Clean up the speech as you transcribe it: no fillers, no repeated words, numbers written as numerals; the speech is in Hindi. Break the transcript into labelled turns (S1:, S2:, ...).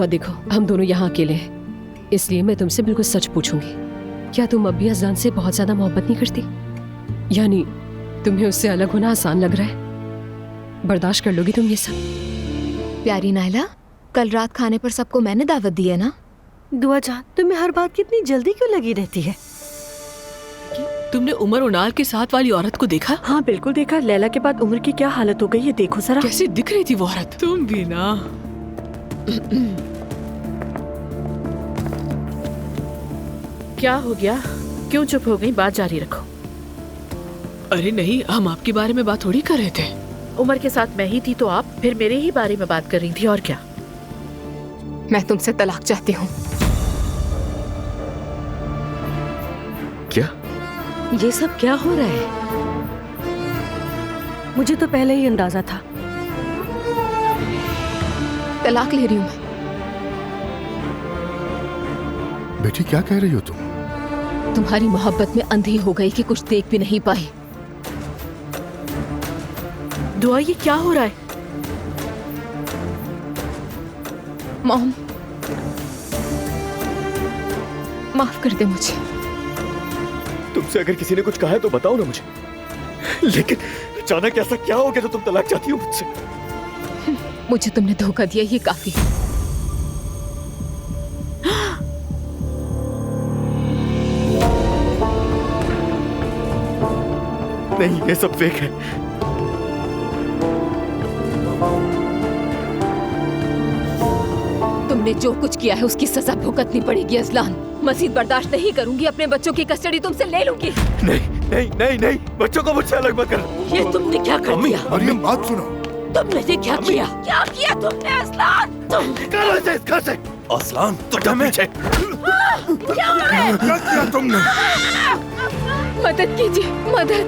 S1: और देखो, हम दोनों यहाँ अकेले हैं, इसलिए मैं तुमसे बिल्कुल सच पूछूंगी। क्या तुम अब भी अजलान से बहुत ज्यादा मोहब्बत नहीं करती? यानी तुम्हें उससे अलग होना आसान लग रहा है? बर्दाश्त कर लोगी तुम ये सब?
S2: प्यारी नायला, कल रात खाने पर सबको मैंने दावत दी है ना?
S3: दुआ जान, तुम्हें हर बात की इतनी जल्दी क्यों लगी रहती है?
S4: तुमने उमर उनार के साथ वाली औरत को देखा?
S3: हाँ बिल्कुल देखा। लैला के बाद उमर की क्या हालत हो गई है, देखो जरा।
S4: कैसी दिख रही थी वो औरत। तुम भी ना।
S5: क्या हो गया? क्यों चुप हो गई? बात जारी रखो।
S4: अरे नहीं, हम आपके बारे में बात थोड़ी कर रहे थे।
S5: उमर के साथ मैं ही थी तो आप फिर मेरे ही बारे में बात कर रही थी, और क्या?
S2: मैं तुमसे तलाक चाहती हूँ।
S6: क्या?
S3: ये सब क्या हो रहा है? मुझे तो पहले ही अंदाजा था।
S2: तलाक ले रही हूँ मैं।
S6: बेटी क्या कह रही हो तुम?
S2: तुम्हारी मोहब्बत में अंधी हो गई कि कुछ देख भी नहीं पाई।
S5: दुआ, ये क्या हो रहा है?
S2: मॉम, माफ कर दे मुझे।
S6: तुमसे अगर किसी ने कुछ कहा है तो बताओ ना मुझे, लेकिन अचानक ऐसा क्या हो गया तो तुम तलाक चाहती हो मुझसे?
S2: मुझे तुमने धोखा दिया, ये काफी है।
S6: नहीं, ये सब फेक है।
S2: तुमने जो कुछ किया है उसकी सजा भुगतनी पड़ेगी अजलान। मजीद बर्दाश्त नहीं करूंगी, अपने बच्चों की कस्टडी तुमसे ले लूंगी।
S6: नहीं नहीं नहीं नहीं, बच्चों को मुझसे अलग मत कर।
S5: ये तुमने क्या कर दिया?
S6: मरियम, बात सुनो।
S5: तुमने ये क्या किया? क्या किया तुमने अजलान? तुम
S6: निकालो इसे इस घर से। असलान, तुम पीछे। क्या किया तुमने?
S2: मदद कीजिए, मदद।